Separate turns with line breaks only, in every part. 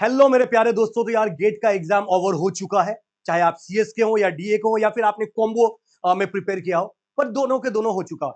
Hello मेरे प्यारे दोस्तों। तो यार गेट का एग्जाम ओवर हो चुका है, चाहे आप सीएस के हो या डीए के हो या फिर आपने कॉम्बो में प्रिपेयर किया हो, पर दोनों के दोनों हो चुका है।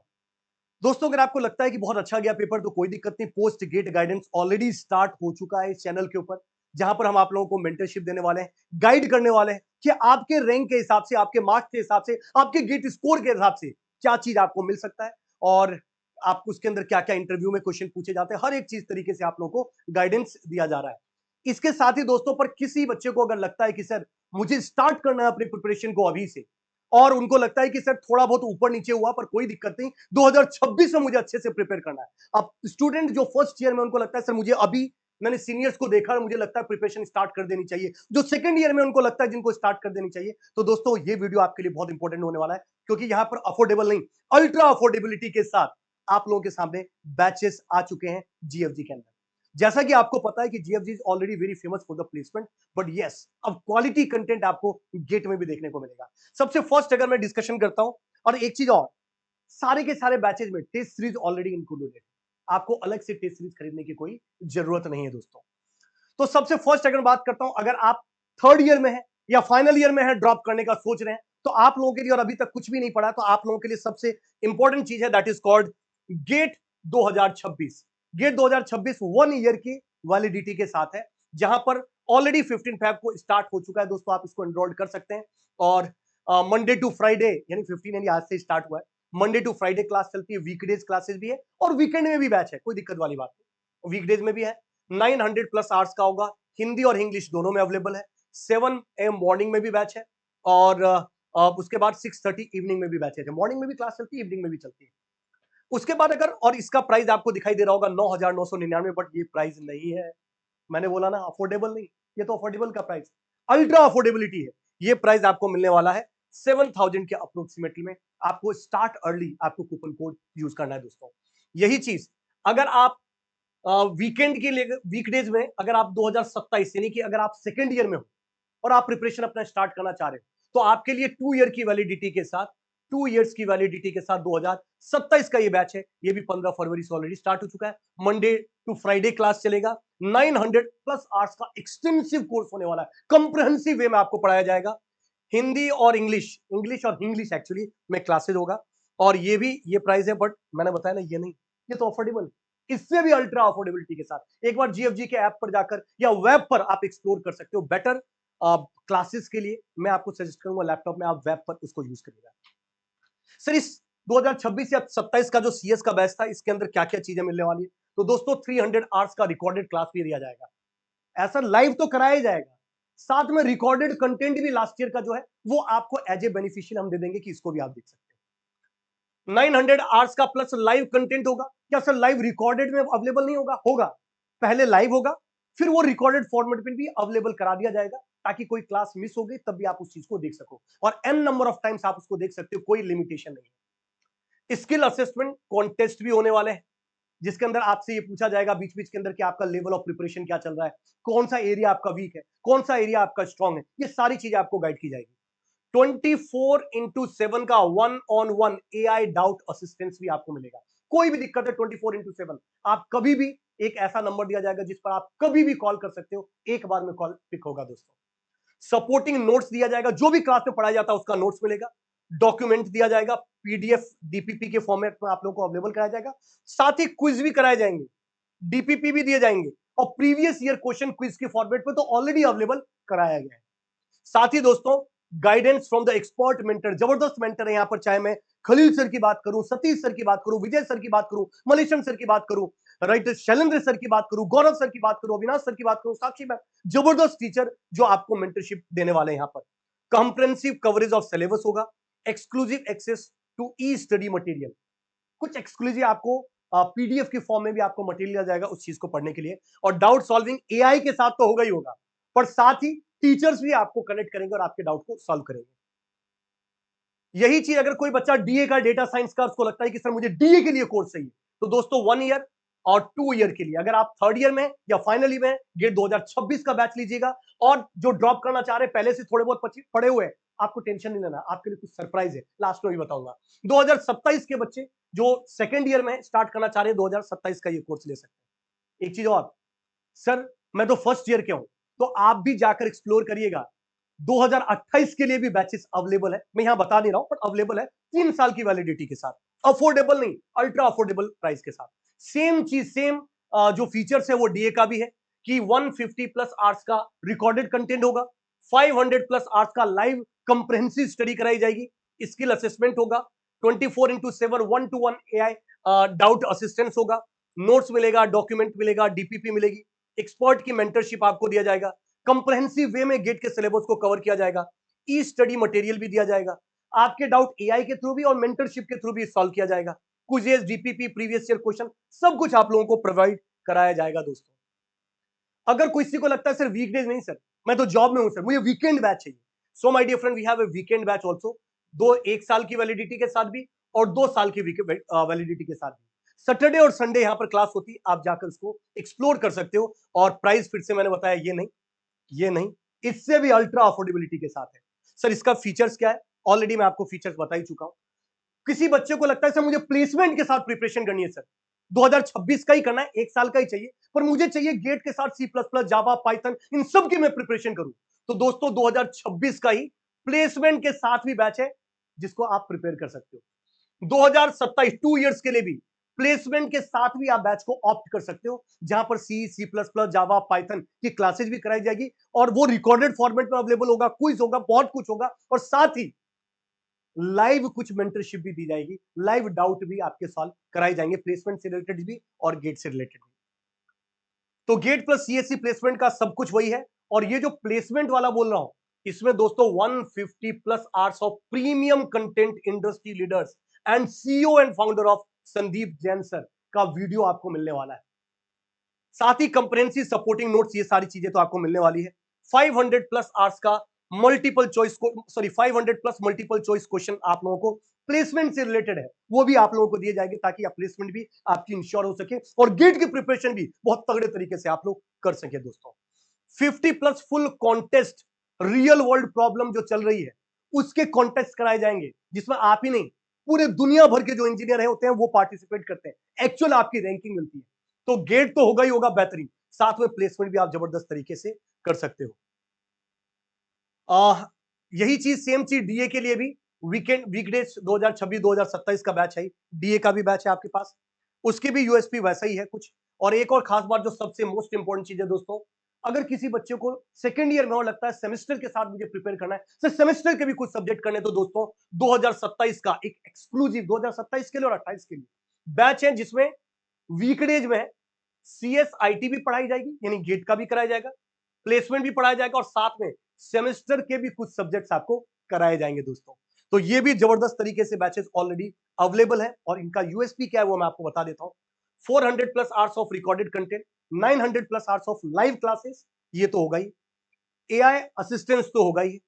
दोस्तों अगर आपको लगता है कि बहुत अच्छा गया पेपर तो कोई दिक्कत नहीं, post gate guidance already start हो चुका है इस चैनल के ऊपर, जहां पर हम आप लोगों को मेंटरशिप देने वाले हैं, गाइड करने वाले हैं कि आपके रैंक के हिसाब से, आपके मार्क्स के हिसाब से, आपके गेट स्कोर के हिसाब से क्या चीज आपको मिल सकता है और आपको उसके अंदर क्या क्या इंटरव्यू में क्वेश्चन पूछे जाते हैं, हर एक चीज तरीके से आप लोगों को गाइडेंस दिया जा रहा है। इसके साथ ही दोस्तों, पर किसी बच्चे को अगर लगता है कि सर मुझे स्टार्ट करना है अपनी प्रिपरेशन को अभी से, और उनको लगता है कि सर थोड़ा बहुत ऊपर नीचे हुआ पर कोई दिक्कत नहीं, 2026 में मुझे अच्छे से प्रिपेयर करना है। अब स्टूडेंट जो फर्स्ट ईयर में उनको लगता है सर मुझे अभी, मैंने सीनियर्स को देखा, मुझे लगता है प्रिपरेशन स्टार्ट कर देनी चाहिए, जो सेकंड ईयर में उनको लगता है जिनको स्टार्ट कर देनी चाहिए, तो दोस्तों ये वीडियो आपके लिए बहुत इंपॉर्टेंट होने वाला है, क्योंकि यहां पर अफोर्डेबल नहीं, अल्ट्रा अफोर्डेबिलिटी के साथ आप लोगों के सामने बैचेस आ चुके हैं जीएफजी के अंदर। जैसा कि आपको पता है कि GFG is already very famous for the placement, but yes अब क्वालिटी कंटेंट आपको गेट में भी देखने को मिलेगा। सबसे फर्स्ट अगर मैं डिस्कशन करता हूं, और एक चीज और, सारे के सारे बैचेज में टेस्ट सीरीज ऑलरेडी इंक्लूडेड है, आपको अलग से टेस्ट सीरीज खरीदने की कोई जरूरत नहीं है दोस्तों। तो सबसे फर्स्ट अगर बात करता हूं, अगर आप थर्ड ईयर में है या फाइनल ईयर में है, ड्रॉप करने का सोच रहे हैं, तो आप लोगों के लिए, और अभी तक कुछ भी नहीं पढ़ा, तो आप लोगों के लिए सबसे इंपॉर्टेंट चीज है, that is called GATE 2026। GATE 2026 1 year की वैलिडिटी के साथ है, जहां पर ऑलरेडी 15 फैब को स्टार्ट हो चुका है दोस्तों, आप इसको एनरोल कर सकते हैं। और मंडे टू फ्राइडे यानी 15 यानी आज से स्टार्ट हुआ है, मंडे टू फ्राइडे क्लास चलती है, वीकडेज क्लासेस भी है और वीकेंड में भी बैच है, कोई दिक्कत वाली बात नहीं, वीकडेज में भी है। 900 प्लस आवर्स का होगा, हिंदी और इंग्लिश दोनों में अवेलेबल है। 7 AM मॉर्निंग में भी बैच है, और उसके बाद 6:30 इवनिंग में भी बैच है, मॉर्निंग में भी क्लास चलती है, इवनिंग में भी चलती है। उसके बाद अगर, और इसका प्राइस आपको दिखाई दे रहा होगा 9,999, बट ये प्राइस नहीं है, मैंने बोला ना अफोर्डेबल नहीं, ये तो अफोर्डेबल का प्राइस, अल्ट्रा अफोर्डेबिलिटी है। ये प्राइस आपको मिलने वाला है 7,000 के अप्रोक्सीमेटली में। आपको स्टार्ट अर्ली, आपको कूपन कोड यूज करना है दोस्तों। यही चीज अगर आप वीकेंड के लिए, वीकडेज में अगर आप 2027 यानी कि अगर आप सेकेंड ईयर में हो और आप प्रिपरेशन अपना स्टार्ट करना चाह रहे हो, तो आपके लिए 2 ईयर की वैलिडिटी के साथ, 2 इयर्स की वैलिडिटी के साथ 2027 का ये बैच है, ये भी 15 फरवरी से ऑलरेडी स्टार्ट हो चुका है। मंडे टू फ्राइडे क्लास चलेगा, 900 प्लस आवर्स का एक्सटेंसिव कोर्स होने वाला है, कंप्रिहेंसिव वे में आपको पढ़ाया जाएगा। हिंदी और इंग्लिश, इंग्लिश और इंग्लिश एक्चुअली में क्लासेज होगा, और ये भी ये प्राइस है, बट मैंने बताया ना ये नहीं, ये तो अफोर्डेबल, इससे भी अल्ट्रा अफोर्डेबिलिटी के साथ एक बार जीएफजी के ऐप पर जाकर या वेब पर आप एक्सप्लोर कर सकते हो। बेटर क्लासेस के लिए मैं आपको सजेस्ट करूंगा लैपटॉप में आप वेब पर उसको यूज करिएगा। सर इस 2026 या 27 का जो सीएस का बैच था, इसके अंदर क्या क्या चीजें मिलने वाली है, तो दोस्तों 300 आवर्स का रिकॉर्डेड क्लास भी दिया जाएगा, ऐसा लाइव तो कराया ही जाएगा, साथ में रिकॉर्डेड कंटेंट भी लास्ट ईयर का जो है वो आपको एज ए बेनिफिशियल हम दे देंगे कि इसको भी आप देख सकते हैं। 900 आवर्स का प्लस लाइव कंटेंट होगा। क्या सर लाइव रिकॉर्डेड में अवेलेबल नहीं होगा? होगा, पहले लाइव होगा, फिर वो रिकॉर्डेड फॉर्मेट में भी अवेलेबल करा दिया जाएगा, ताकि कोई क्लास मिस हो गई तब भी आप उस चीज को देख सको, और एन नंबर ऑफ टाइम्स आप उसको देख सकते हो, कोई लिमिटेशन नहीं है। स्किल असेसमेंट कॉन्टेस्ट भी होने वाले हैं, जिसके अंदर आपसे ये पूछा जाएगा बीच बीच के अंदर कि आपका लेवल ऑफ प्रिपरेशन क्या चल रहा है, कौन सा एरिया आपका वीक है, कौन सा एरिया आपका स्ट्रांग है, ये सारी चीजें आपको गाइड की जाएगी। 24x7 का 1-on-1 AI डाउट असिस्टेंस भी आपको मिलेगा, कोई भी दिक्कत है 24x7 आप कभी भी, एक ऐसा नंबर दिया जाएगा जिस पर आप कभी भी कॉल कर सकते हो, एक बार में कॉल पिक होगा दोस्तों। सपोर्टिंग नोट्स दिया जाएगा, जो भी क्लास में पढ़ाया जाता है उसका नोट्स मिलेगा, डॉक्यूमेंट दिया जाएगा, पीडीएफ डीपीपी के फॉर्मेट में आप लोगों को अवेलेबल कराया जाएगा, साथ ही क्विज भी कराए जाएंगे, डीपीपी भी दिए जाएंगे, और प्रीवियस ईयर क्वेश्चन क्विज के फॉर्मेट में तो ऑलरेडी अवेलेबल कराया गया है। साथ ही दोस्तों guidance from the expert mentor, जबरदस्त मेंटर है यहां पर, चाहे मैं खलील सर की बात करूं, सतीश सर की बात करूं, विजय सर की बात करूं, मलेशम सर की बात करूं, राइट शैलेंद्र सर की बात करूं, गौरव सर की बात करूं, अविनाश सर की बात करूं, साक्षी मैम, जबरदस्त टीचर जो आपको मेंटरशिप देने वाले हैं। यहां पर कंप्रेहेंसिव कवरेज ऑफ सिलेबस होगा, exclusive access to e study material, कुछ एक्सक्लूसिव आपको पीडीएफ की फॉर्म में भी आपको मटेरियल दिया जाएगा उस चीज को पढ़ने के लिए, और डाउट सॉल्विंग एआई के साथ तो होगा ही होगा, पर साथ ही टीचर्स भी आपको कनेक्ट करेंगे और आपके डाउट को सॉल्व करेंगे। यही चीज अगर कोई बच्चा डीए का, डेटा साइंस का, उसको लगता है कि सर मुझे डीए के लिए कोर्स चाहिए, तो दोस्तों 1 ईयर और 2 ईयर के लिए अगर आप थर्ड ईयर में या फाइनली में गेट 2026 का बैच लीजिएगा, और जो ड्रॉप करना चाह रहे हैं पहले से थोड़े बहुत पढ़े हुए हैं, आपको टेंशन नहीं लेना, आपके लिए कुछ सरप्राइज है, लास्ट में भी बताऊंगा। 2027 के बच्चे जो सेकेंड ईयर में स्टार्ट करना चाह रहे हैं, 2027 का ये कोर्स ले सकते हैं। एक चीज और, सर मैं तो फर्स्ट ईयर के हूं, तो आप भी जाकर एक्सप्लोर करिएगा। 2028 के लिए भी बैचेस अवेलेबल है, मैं यहां बता नहीं रहा हूं बट अवेलेबल है 3 साल की वैलिडिटी के साथ, अफोर्डेबल नहीं, अल्ट्रा अफोर्डेबल प्राइस के साथ। सेम चीज, सेम जो फीचर्स है वो डीए का भी है कि 150 प्लस आवर्स का रिकॉर्डेड कंटेंट होगा, 500 प्लस आवर्स का लाइव कंप्रेहेंसिव स्टडी कराई जाएगी, स्किल असेसमेंट होगा, 24/7 1-to-1 एआई डाउट असिस्टेंस होगा, नोट्स मिलेगा, डॉक्यूमेंट मिलेगा, डीपीपी मिलेगी, एक्सपर्ट की मेंटरशिप आपको दिया जाएगा, कंप्रेहेंसिव वे में गेट के सिलेबस को कवर किया जाएगा, ई स्टडी मटेरियल भी दिया जाएगा, आपके डाउट एआई के थ्रू भी और मेंटरशिप के थ्रू भी सॉल्व किया जाएगा, quizzes, DPP, previous year question, सब कुछ आप लोगों को प्रोवाइड कराया जाएगा दोस्तों। अगर किसी को लगता है सर वीकडेज नहीं सर, मैं तो जॉब में हूं सर, मुझे वीकेंड बैच चाहिए, so my dear friend we have a weekend batch also, दो 1 साल की वैलिडिटी के साथ भी और 2 साल की वैलिडिटी के साथ भी। सैटरडे और संडे यहां पर क्लास होती है, आप जाकर उसको एक्सप्लोर कर सकते हो, और प्राइस फिर से मैंने बताया ये नहीं, इससे भी अल्ट्रा अफोर्डेबिलिटी के साथ है। सर इसका फीचर्स क्या है, ऑलरेडी मैं आपको फीचर्स बता ही चुका हूं। किसी बच्चे को लगता है सर मुझे प्लेसमेंट के साथ प्रिपरेशन करनी है सर, 2026 का ही करना है, 1 साल का ही चाहिए, पर मुझे चाहिए गेट के साथ सी प्लस प्लस, जावा, पाइथन, इन सब की मैं प्रिपरेशन करूं, तो दोस्तों 2026 का ही प्लेसमेंट के साथ भी बैच है जिसको आप प्रिपेयर कर सकते हो। 2027 2 इयर्स के लिए भी प्लेसमेंट के साथ भी आप बैच को ऑप्ट कर सकते हो, जहां पर सी प्लस प्लस, जावा, पाइथन की क्लासेज भी कराई जाएगी, और वो रिकॉर्डेड फॉर्मेट में अवेलेबल होगा, क्विज होगा, बहुत कुछ होगा, और साथ ही लाइव कुछ मेंटरशिप भी दी जाएगी, लाइव डाउट भी आपके सॉल्व कराए जाएंगे, प्लेसमेंट से रिलेटेड भी और गेट से रिलेटेड भी। तो गेट प्लस सीएससी प्लेसमेंट का सब कुछ वही है, और ये जो प्लेसमेंट वाला बोल रहा हूं, इसमें दोस्तों 150 plus hours of premium content, industry leaders and CEO and founder of Sandeep Jain sir का वीडियो आपको मिलने वाला है, साथ ही कंप्रेहेंसिव सपोर्टिंग नोट्स, ये सारी चीजें तो आपको मिलने वाली है। 500 प्लस आवर्स का multiple choice, 500 plus multiple choice question आप लोगों को प्लेसमेंट से रिलेटेड है, वो भी आप लोगों को दिए जाएंगे, ताकि आप प्लेसमेंट भी आपकी इंश्योर हो सके और गेट की प्रिपरेशन भी बहुत तगड़े तरीके से आप लोग कर सके दोस्तों। 50 plus full contest, real world problem जो चल रही है उसके कॉन्टेस्ट कराए जाएंगे, जिसमें आप ही नहीं, पूरे दुनिया भर के जो इंजीनियर है होते हैं वो पार्टिसिपेट करते हैं, एक्चुअल आपकी रैंकिंग मिलती है। तो गेट तो होगा ही होगा बेहतरीन, साथ में प्लेसमेंट भी आप जबरदस्त तरीके से कर सकते हो। यही चीज, सेम चीज डीए के लिए भी, वीकडेज 2026-2027 का बैच है, डीए का भी बैच है आपके पास, उसकी भी यूएसपी वैसा ही है कुछ। और एक और खास बात जो सबसे मोस्ट इंपॉर्टेंट चीज है दोस्तों, अगर किसी बच्चे को सेकंड ईयर में और लगता है सेमेस्टर के साथ मुझे प्रिपेयर करना है, सर सेमेस्टर के भी कुछ सब्जेक्ट करने, तो दोस्तों 2027 का एक एक्सक्लूसिव, 2027 के लिए और 28 के लिए बैच है, जिसमें वीकडेज में सीएसआईटी भी पढ़ाई जाएगी, यानी गेट का भी कराया जाएगा, प्लेसमेंट भी पढ़ाया जाएगा, और साथ में सेमेस्टर के भी कुछ सब्जेक्ट्स आपको कराए जाएंगे दोस्तों। तो ये भी जबरदस्त तरीके से बैचेस ऑलरेडी अवेलेबल है, और इनका यूएसपी क्या है वो मैं आपको बता देता हूं। 400 plus hours of recorded content, 900 plus hours of live classes, ये तो होगा ही, एआई असिस्टेंस तो होगा ही,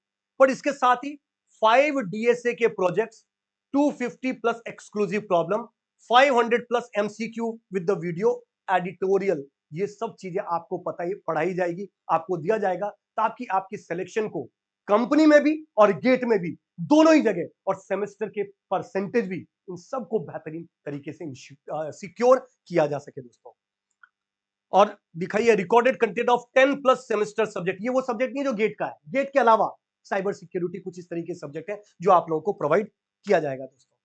पर इसके साथ ही 5 डीएसए के projects, 250 plus exclusive problem, 500 plus MCQ with the video editorial, ये सब चीजें आपको पढ़ाई जाएगी, आपको दिया जाएगा, ताकि आपकी सिलेक्शन को कंपनी में भी और गेट में भी, दोनों ही जगह, और सेमेस्टर के परसेंटेज भी, इन सबको बेहतरीन तरीके से सिक्योर किया जा सके दोस्तों। और दिखाइए recorded content of 10 plus semester subject, ये वो सब्जेक्ट नहीं जो गेट का है, गेट के अलावा साइबर सिक्योरिटी, कुछ इस तरीके के सब्जेक्ट है जो आप लोगों को प्रोवाइड किया जाएगा दोस्तों।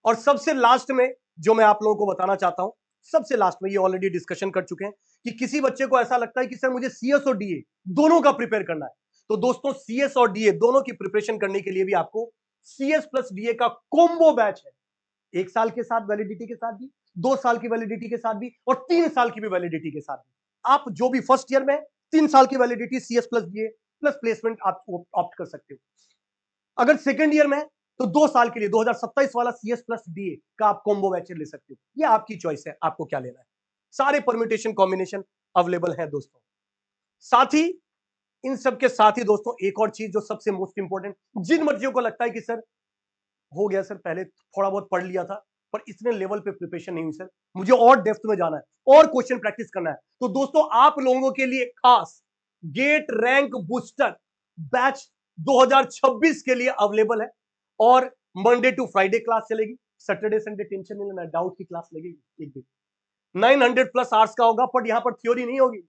और सबसे लास्ट में जो मैं आप लोगों को बताना चाहता हूं, सबसे लास्ट में, ये ऑलरेडी डिस्कशन कर चुके हैं, कि किसी बच्चे को ऐसा लगता है कि सर मुझे सीएस और डीए दोनों का प्रिपेयर करना है, तो दोस्तों सीएस और डीए दोनों की प्रिपरेशन करने के लिए भी आपको सीएस प्लस डीए का कॉम्बो बैच है, 1 साल के साथ वैलिडिटी के साथ भी, 2 साल की वैलिडिटी के साथ भी, और 3 साल की भी वैलिडिटी के साथ भी। आप जो भी फर्स्ट ईयर में 3 साल की validity CS plus DA plus placement आप ऑप्ट कर सकते हो। अगर सेकंड ईयर में तो 2 साल के लिए 2027 वाला सीएस प्लस डीए का आप कॉम्बो बैच ले सकते हो, ये आपकी चॉइस है, आपको क्या लेना है, सारे परम्यूटेशन कॉम्बिनेशन अवेलेबल है दोस्तों। साथ ही इन सब के साथ ही दोस्तों एक और चीज जो सबसे मोस्ट इंपॉर्टेंट, जिन बच्चों को लगता है कि सर हो गया सर, पहले थोड़ा बहुत पढ़ लिया था पर इतने लेवल पे प्रिपरेशन नहीं हुई सर, मुझे और डेप्थ में जाना है और क्वेश्चन प्रैक्टिस करना है, तो दोस्तों आप लोगों के लिए खास गेट रैंक बूस्टर बैच 2026 के लिए अवेलेबल है, और मंडे टू फ्राइडे क्लास चलेगी, सैटरडे संडे टेंशन नहीं लेना, डाउट की क्लास लगेगी एक दिन, 900 प्लस आवर्स का होगा, बट यहां पर थ्योरी नहीं होगी,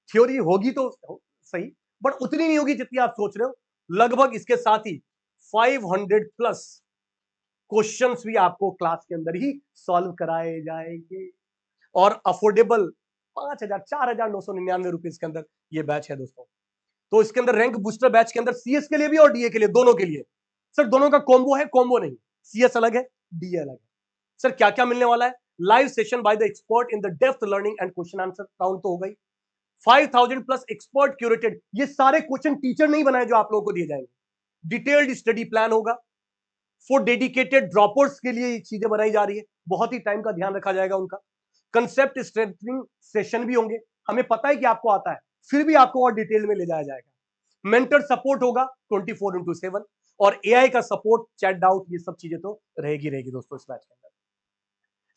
थ्योरी होगी तो सही, बट उतनी नहीं होगी जितनी आप सोच रहे हो। लगभग इसके साथ ही 500 प्लस क्वेश्चंस भी आपको क्लास के अंदर ही सॉल्व कराए जाएंगे, और अफोर्डेबल 5,000 4,999 रुपीज के अंदर ये बैच है दोस्तों। तो इसके अंदर रैंक बूस्टर बैच के अंदर सीएस के लिए भी और डीए के लिए, दोनों के लिए सर, दोनों का कॉम्बो है, कॉम्बो नहीं, सीएस अलग है, डीए अलग है। सर क्या क्या मिलने वाला है? Live session by the expert in the depth learning and question answer round तो हो गई। 5,000 प्लस एक्सपर्ट क्यूरेटेड, ये सारे क्वेश्चन टीचर नहीं बनाए जो आप लोगों को दिए जाएंगे। डिटेल्ड स्टडी प्लान होगा फॉर डेडिकेटेड ड्रॉपर्स के लिए, ये चीजें बनाई जा रही है, बहुत ही टाइम का ध्यान रखा जाएगा उनका। कंसेप्ट स्ट्रेंथनिंग सेशन भी होंगे, हमें पता है कि आपको आता है, फिर भी आपको और डिटेल में ले जाया जाएगा। मेंटर सपोर्ट होगा 24/7, और एआई का सपोर्ट, चैट डाउट, ये सब चीजें तो रहेगी दोस्तों इस बैच के अंदर।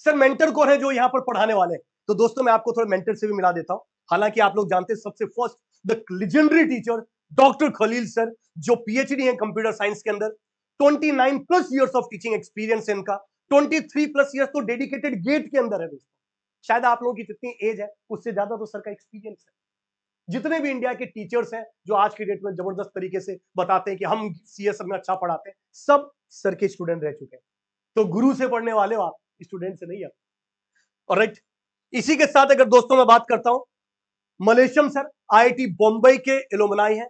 सर मेंटर कौन है जो यहां पर पढ़ाने वाले हैं? तो दोस्तों मैं आपको थोड़ा मेंटर से भी मिला देता हूं। हालांकि आप लोग जानते हैं सबसे first the legendary teacher doctor Khalil sir, जो पीएचडी है कंप्यूटर साइंस के अंदर, 29 plus years of teaching experience है इनका, 23 प्लस ईयर्स तो डेडिकेटेड गेट के अंदर है दोस्तों। शायद आप लोगों की जितनी एज है उससे ज्यादा तो सर का एक्सपीरियंस है। जितने भी इंडिया के टीचर्स हैं जो आज की डेट में जबरदस्त तरीके से बताते हैं कि हम सीएस में अच्छा पढ़ाते हैं, सब सर के स्टूडेंट रह चुके हैं। तो गुरु से पढ़ने वाले हो आप, स्टूडेंट से नहीं आप। ऑलराइट, इसी के साथ अगर दोस्तों मैं बात करता हूं, मलेशियम सर आईआईटी बॉम्बे के एलुमनाई हैं,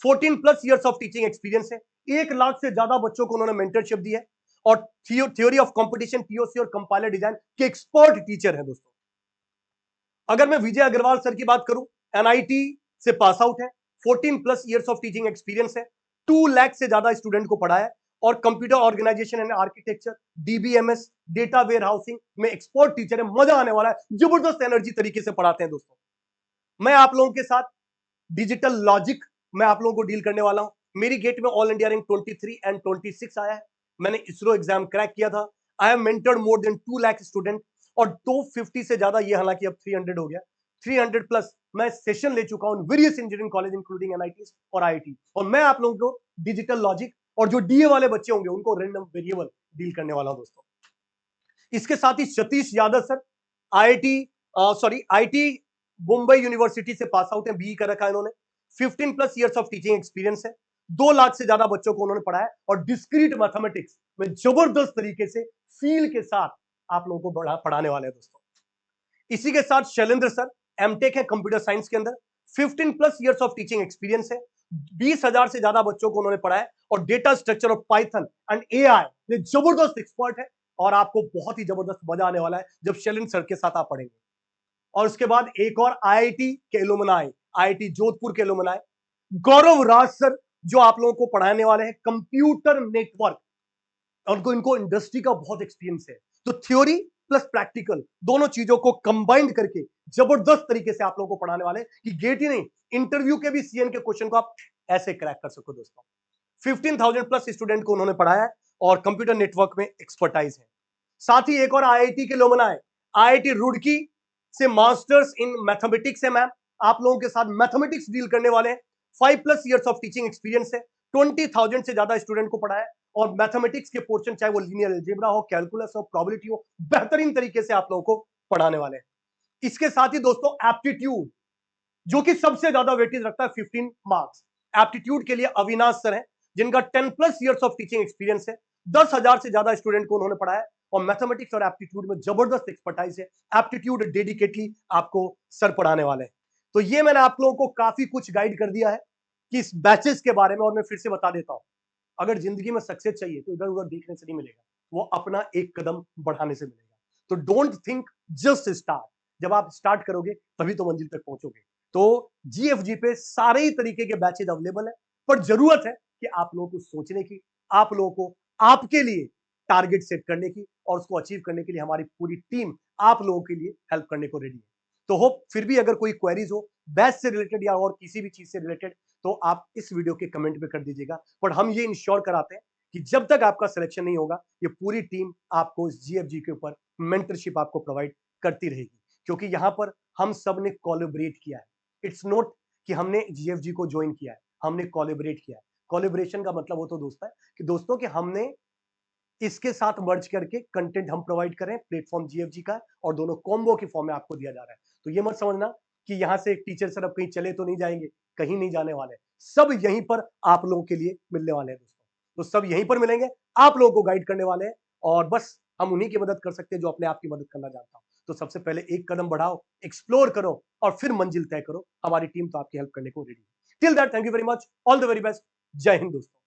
14 plus years of teaching experience है, 1 लाख से ज्यादा बच्चों को उन्होंने मेंटरशिप दी है, और थ्योरी ऑफ कंपटीशन, टीओसी और कंपाइलर डिजाइन के एक्सपर्ट टीचर है दोस्तों। अगर मैं विजय अग्रवाल सर की बात करूं, एनआईटी से पास आउट है, 14 plus years of teaching experience है, 2 लाख से ज्यादा स्टूडेंट को पढ़ाया है, और computer organization and architecture, DBMS, data warehousing expert teacher है। मजा आने वाला है, जबरदस्त एनर्जी तरीके से पढ़ाते हैं दोस्तों। मैं आप लोगों के साथ डिजिटल लॉजिक मैं आप लोगों को डील करने वाला हूं। मेरी गेट में ऑल इंडिया रैंक 23 एंड 26 आया है। मैंने इसरो एग्जाम क्रैक किया था। I have mentored more than 2 lakh student, और 250 से ज्यादा, ये हालांकि अब 300 हो गया, 300 प्लस मैं सेशन ले चुका हूं various engineering college including NIT और आईआईटी। और मैं आप लोगों को डिजिटल लॉजिक और जो डीए वाले बच्चे होंगे उनको रैंडम वेरिएबल डील करने वाला हूं दोस्तों। इसके साथ ही Satish Yadav sir IT Mumbai university से पास आउट है, बीई कर रखा है इन्होंने, 15 plus years of teaching experience है, 2 लाख से ज्यादा बच्चों को उन्होंने पढ़ाया, और डिस्क्रीट मैथमेटिक्स में जबरदस्त तरीके से फील के साथ आप लोगों को पढ़ाने वाले हैं दोस्तों। इसी के साथ शैलेंद्र सर एमटेक है कंप्यूटर साइंस के अंदर, 15 plus years of teaching experience है, 20,000 से ज्यादा बच्चों को उन्होंने पढ़ाया, और data structure of Python and AI में जबरदस्त एक्सपर्ट है। और आपको बहुत ही जबरदस्त मजा आने वाला है जब शैलेंद्र सर के साथ आप पढ़ेंगे। और उसके बाद एक और आईआईटी के एलुमनाई, आईआईटी जोधपुर के एलुमनाई, गौरव राज सर, जो आप लोगों को पढ़ाने वाले हैं कंप्यूटर नेटवर्क, और इनको इंडस्ट्री का बहुत एक्सपीरियंस है। तो थ्योरी प्लस प्रैक्टिकल दोनों चीजों को कंबाइंड करके जबरदस्त तरीके से आप लोगों को पढ़ाने वाले कि गेट ही नहीं, इंटरव्यू के भी सीएन के क्वेश्चन को आप ऐसे क्रैक कर सको दोस्तों। 15,000 प्लस स्टूडेंट को उन्होंने पढ़ाया है, और कंप्यूटर नेटवर्क में एक्सपर्टाइज है। साथ ही एक और आईआईटी के एलुमनाई, आईआईटी रुड़की से मास्टर्स इन मैथमेटिक्स है मैम, आप लोगों के साथ मैथमेटिक्स डील करने वाले हैं, 5 plus years of teaching experience है, 20,000 से ज्यादा स्टूडेंट को पढ़ाया है, और मैथमेटिक्स के पोर्शन चाहे वो लीनियर अलजेब्रा हो, कैलकुलस हो, प्रोबेबिलिटी हो, बेहतरीन तरीके से आप लोगों को पढ़ाने वाले हैं। इसके साथ ही दोस्तों एप्टीट्यूड, जो कि सबसे ज्यादा वेटेज रखता है, 15 मार्क्स एप्टीट्यूड के लिए अविनाश सर है, जिनका 10 plus years of teaching experience है, 10,000 से ज्यादा स्टूडेंट को उन्होंने पढ़ाया, और मैथमेटिक्स और एप्टीट्यूड में जबरदस्त एक्सपर्टाइज है। एप्टीट्यूड डेडिकेटली आपको सर पढ़ाने वाले हैं। तो ये मैंने आप लोगों को काफी कुछ गाइड कर दिया है कि इस बैचेस के बारे में, और मैं फिर से बता देता हूं, अगर जिंदगी में सक्सेस चाहिए तो इधर उधर देखने से नहीं मिलेगा, वो अपना एक कदम बढ़ाने से मिलेगा। तो डोंट थिंक, जस्ट स्टार्ट। जब आप स्टार्ट करोगे तभी तो मंजिल तक पहुंचोगे। तो जीएफजी पे सारे ही तरीके के बैचेज अवेलेबल है, पर जरूरत है कि आप लोगों को सोचने की, आप लोगों को आपके लिए टारगेट सेट करने की, और उसको अचीव करने के लिए हमारी पूरी टीम आप लोगों के लिए हेल्प करने को रेडी है। तो होप फिर भी अगर कोई क्वेरीज हो बैच से रिलेटेड या और किसी भी चीज से रिलेटेड, तो आप इस वीडियो के कमेंट में कर दीजिएगा। पर हम ये इंश्योर कराते हैं कि जब तक आपका सिलेक्शन नहीं होगा, ये पूरी टीम आपको इस जीएफजी के ऊपर मेंटरशिप आपको प्रोवाइड करती रहेगी, क्योंकि यहां पर हम सब ने कोलैबोरेट किया है। इट्स नॉट कि हमने जीएफजी को ज्वाइन किया है, हमने कोलैबोरेट किया है। कोलैबोरेशन का मतलब वो तो दोस्तों कि हमने इसके साथ मर्ज करके कंटेंट हम प्रोवाइड करें, प्लेटफॉर्म जीएफजी का, और दोनों कॉम्बो के फॉर्म में आपको दिया जा रहा है। तो ये मत समझना कि यहां से एक टीचर सर अब कहीं चले तो नहीं जाएंगे, कहीं नहीं जाने वाले, सब यहीं पर आप लोगों के लिए मिलने वाले हैं दोस्तों। तो सब यहीं पर मिलेंगे, आप लोगों को गाइड करने वाले हैं, और बस हम उन्हीं की मदद कर सकते हैं जो अपने आप की मदद करना जानता हूं। तो सबसे पहले एक कदम बढ़ाओ, एक्सप्लोर करो और फिर मंजिल तय करो। हमारी टीम तो आपकी हेल्प करने को रेडी है। Till that, thank you very much, all the very best, जय हिंद दोस्तों।